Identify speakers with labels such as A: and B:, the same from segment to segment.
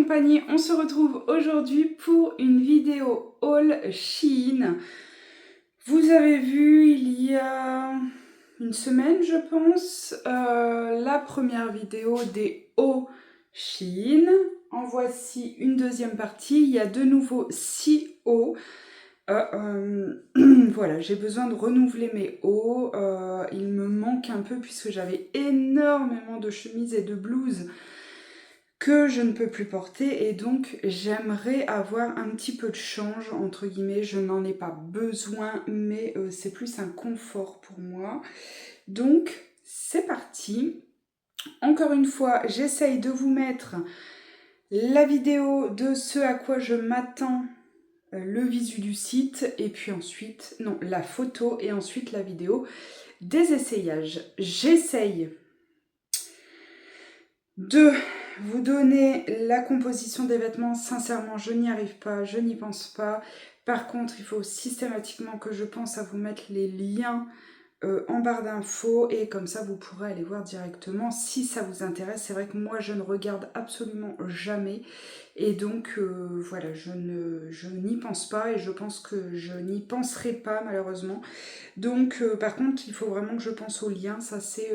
A: compagnie, on se retrouve aujourd'hui pour une vidéo haul Shein. Vous avez vu il y a une semaine je pense, la première vidéo des hauls Shein. En voici une deuxième partie, il y a de nouveau 6 hauls. Voilà, j'ai besoin de renouveler mes hauts, il me manque un peu puisque j'avais énormément de chemises et de blouses que je ne peux plus porter et donc j'aimerais avoir un petit peu de change entre guillemets. Je n'en ai pas besoin mais c'est plus un confort pour moi, donc c'est parti. Encore une fois, j'essaye de vous mettre la vidéo de ce à quoi je m'attends, le visu du site et puis ensuite, non, la photo et ensuite la vidéo des essayages. J'essaye de vous donner la composition des vêtements. Sincèrement, je n'y arrive pas, je n'y pense pas. Par contre, il faut systématiquement que je pense à vous mettre les liens en barre d'infos et comme ça vous pourrez aller voir directement si ça vous intéresse. C'est vrai que moi je ne regarde absolument jamais et donc voilà, je n'y pense pas et je pense que je n'y penserai pas malheureusement. Donc par contre il faut vraiment que je pense aux liens, ça c'est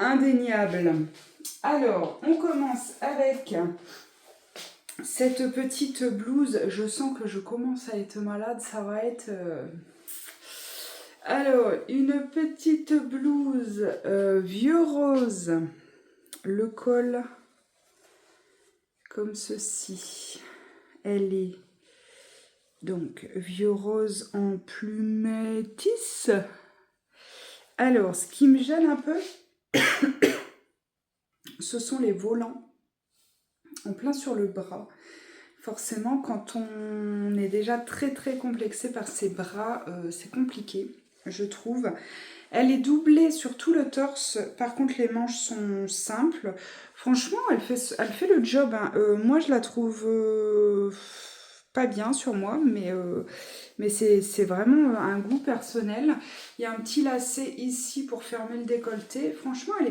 A: indéniable. Alors on commence avec cette petite blouse. Je sens que je commence à être malade, ça va être... Alors, une petite blouse vieux rose, le col comme ceci. Elle est donc vieux rose en plume tisse. Alors, ce qui me gêne un peu, ce sont les volants en plein sur le bras. Forcément, quand on est déjà très très complexé par ses bras, c'est compliqué, je trouve. Elle est doublée sur tout le torse, par contre les manches sont simples. Franchement, elle fait le job, hein. Moi, je la trouve pas bien sur moi, mais c'est vraiment un goût personnel. Il y a un petit lacet ici pour fermer le décolleté. Franchement, elle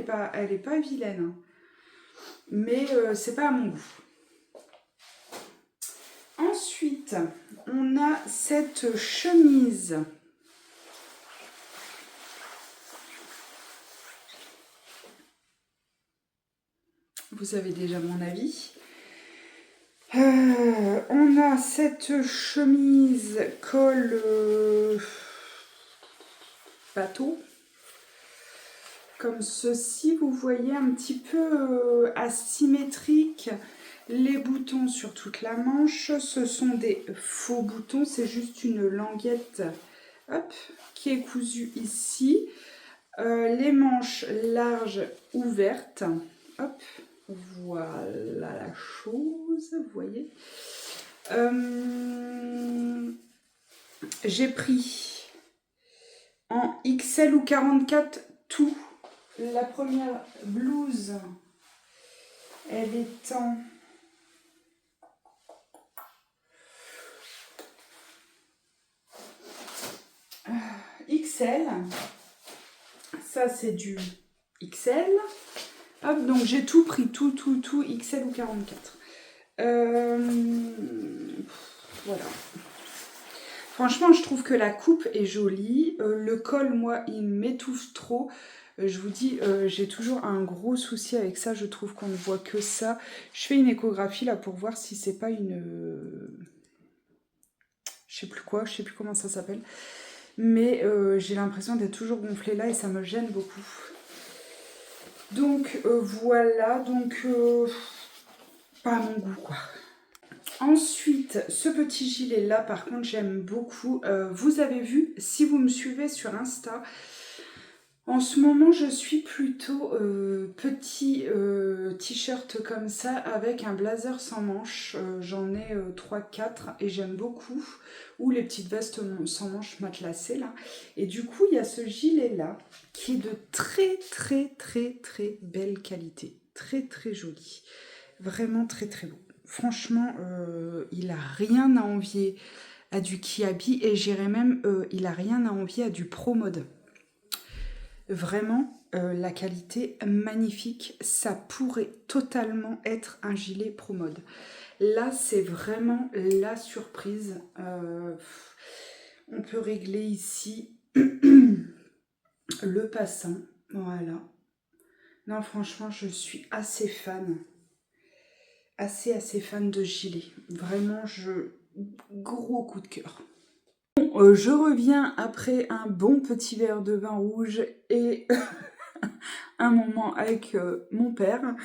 A: est pas vilaine, hein. Mais c'est pas à mon goût. Ensuite, on a cette chemise. Vous avez déjà mon avis. On a cette chemise col bateau. Comme ceci, vous voyez un petit peu asymétrique. Les boutons sur toute la manche, ce sont des faux boutons. C'est juste une languette hop, qui est cousue ici. Les manches larges ouvertes. Hop. Voilà la chose, vous voyez. J'ai pris en XL ou 44 tout. La première blouse, elle est en XL. Ça, c'est du XL. Hop, donc j'ai tout pris, tout, XL ou 44. Voilà. Franchement, je trouve que la coupe est jolie. Le col, moi, il m'étouffe trop. Je vous dis, j'ai toujours un gros souci avec ça. Je trouve qu'on ne voit que ça. Je fais une échographie là pour voir si c'est pas une... je sais plus quoi, je sais plus comment ça s'appelle. Mais j'ai l'impression d'être toujours gonflée là et ça me gêne beaucoup. Donc voilà, donc pas à mon goût quoi. Ensuite, ce petit gilet là, par contre, j'aime beaucoup. Vous avez vu, si vous me suivez sur Insta, en ce moment, je suis plutôt petit t-shirt comme ça avec un blazer sans manches. J'en ai 3-4 et j'aime beaucoup. Ou les petites vestes sans manches matelassées là. Et du coup, il y a ce gilet là qui est de très belle qualité. Très joli. Vraiment très beau. Franchement, il a rien à envier à du Kiabi et j'irais même, il a rien à envier à du Pro Mode. Vraiment, la qualité magnifique. Ça pourrait totalement être un gilet Pro Mode. Là, c'est vraiment la surprise. On peut régler ici le passant. Voilà. Non, franchement, je suis assez fan. Assez fan de gilet. Vraiment, gros coup de cœur. Bon, je reviens après un bon petit verre de vin rouge et un moment avec mon père.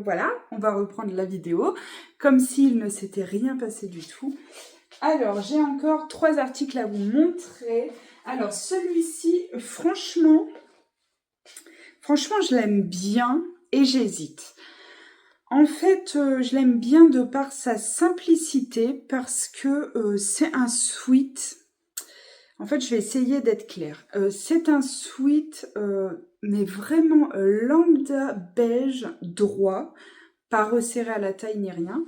A: Voilà, on va reprendre la vidéo comme s'il ne s'était rien passé du tout. Alors, j'ai encore 3 articles à vous montrer. Alors, celui-ci, franchement, je l'aime bien et j'hésite. En fait, je l'aime bien de par sa simplicité parce que c'est un sweat. En fait, je vais essayer d'être claire. C'est un sweat, mais vraiment lambda beige droit, pas resserré à la taille ni rien.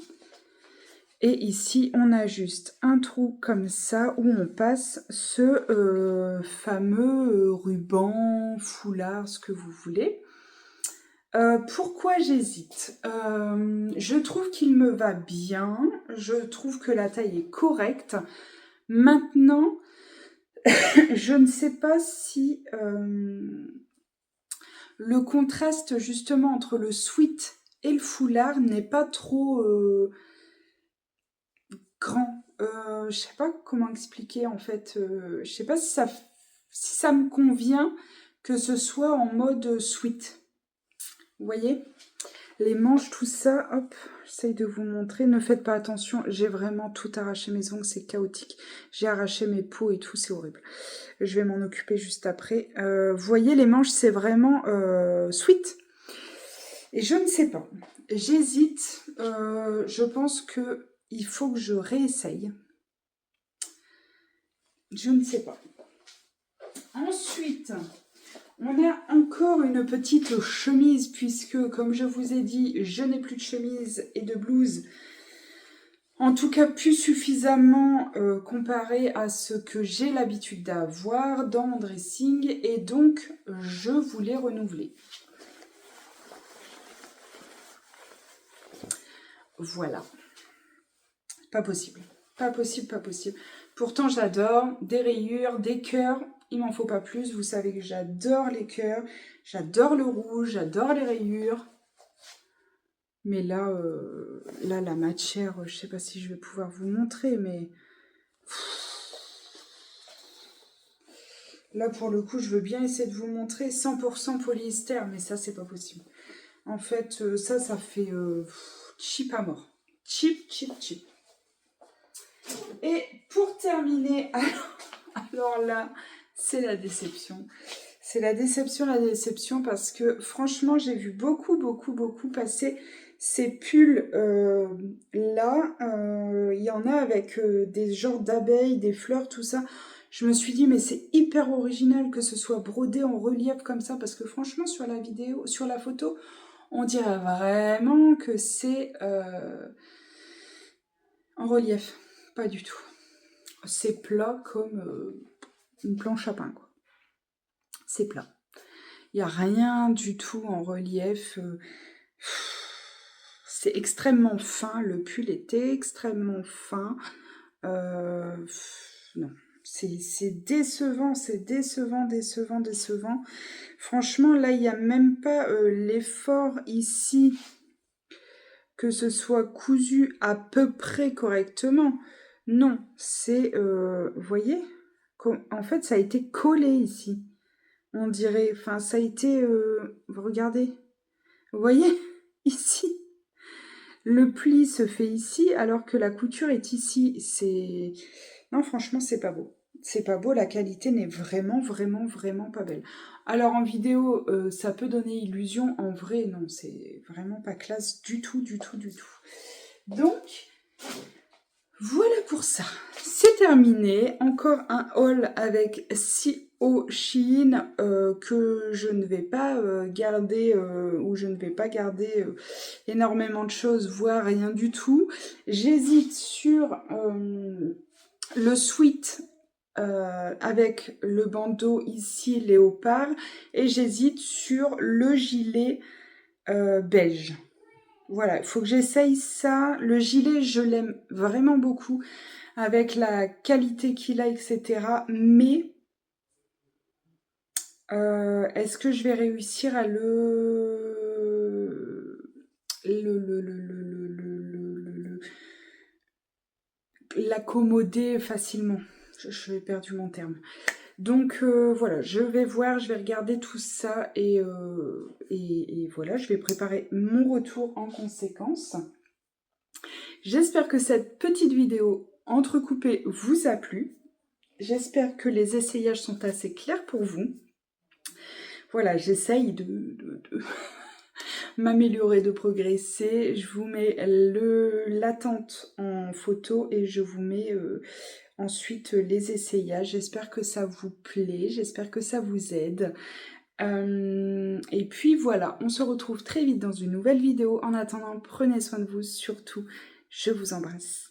A: Et ici, on a juste un trou comme ça où on passe ce fameux ruban, foulard, ce que vous voulez. Pourquoi j'hésite? Je trouve qu'il me va bien, je trouve que la taille est correcte. Maintenant, je ne sais pas si le contraste justement entre le sweat et le foulard n'est pas trop grand. Je sais pas comment expliquer en fait. Je sais pas si ça me convient que ce soit en mode sweat. Vous voyez? Les manches, tout ça, hop, j'essaye de vous montrer. Ne faites pas attention, j'ai vraiment tout arraché mes ongles, c'est chaotique. J'ai arraché mes peaux et tout, c'est horrible. Je vais m'en occuper juste après. Vous voyez, les manches, c'est vraiment sweat. Et je ne sais pas. J'hésite. Je pense qu'il faut que je réessaye. Je ne sais pas. Ensuite, on a encore une petite chemise puisque, comme je vous ai dit, je n'ai plus de chemise et de blouse. En tout cas, plus suffisamment comparé à ce que j'ai l'habitude d'avoir dans mon dressing. Et donc, je voulais renouveler. Voilà. Pas possible. Pas possible, pas possible. Pourtant, j'adore des rayures, des cœurs. Il m'en faut pas plus. Vous savez que j'adore les cœurs. J'adore le rouge. J'adore les rayures. Mais là, la matière, je sais pas si je vais pouvoir vous montrer, mais... Là, pour le coup, je veux bien essayer de vous montrer 100% polyester, mais ça, c'est pas possible. En fait, ça fait cheap à mort. Cheap, cheap, cheap. Et pour terminer, alors là, c'est la déception. C'est la déception, parce que franchement, j'ai vu beaucoup passer ces pulls là. Il y en a avec des genres d'abeilles, des fleurs, tout ça. Je me suis dit, mais c'est hyper original que ce soit brodé en relief comme ça, parce que franchement, sur la vidéo, sur la photo, on dirait vraiment que c'est en relief. Pas du tout. C'est plat comme une planche à pain, quoi. C'est plat. Il n'y a rien du tout en relief. C'est extrêmement fin. Le pull était extrêmement fin. Non. C'est décevant, c'est décevant. Franchement, là, il n'y a même pas l'effort ici que ce soit cousu à peu près correctement. Non, c'est... vous voyez? En fait, ça a été collé ici. On dirait... Enfin, ça a été... regardez. Vous voyez? Ici. Le pli se fait ici, alors que la couture est ici. C'est... Non, franchement, c'est pas beau. C'est pas beau, la qualité n'est vraiment pas belle. Alors en vidéo, ça peut donner illusion. En vrai, non, c'est vraiment pas classe du tout. Donc, voilà pour ça. C'est terminé. Encore un haul avec 6 hauts Shein que je ne vais pas garder ou je ne vais pas garder énormément de choses, voire rien du tout. J'hésite sur le sweat avec le bandeau ici léopard et j'hésite sur le gilet beige. Voilà, il faut que j'essaye ça. Le gilet, je l'aime vraiment beaucoup avec la qualité qu'il a, etc. Mais est-ce que je vais réussir à l'accommoder facilement? Je vais perdu mon terme. Donc voilà, je vais voir, je vais regarder tout ça et voilà, je vais préparer mon retour en conséquence. J'espère que cette petite vidéo entrecoupée vous a plu. J'espère que les essayages sont assez clairs pour vous. Voilà, j'essaye de m'améliorer, de progresser. Je vous mets l'attente en photo et je vous mets ensuite les essayages. J'espère que ça vous plaît, j'espère que ça vous aide. Et puis voilà, on se retrouve très vite dans une nouvelle vidéo. En attendant, prenez soin de vous, surtout, je vous embrasse.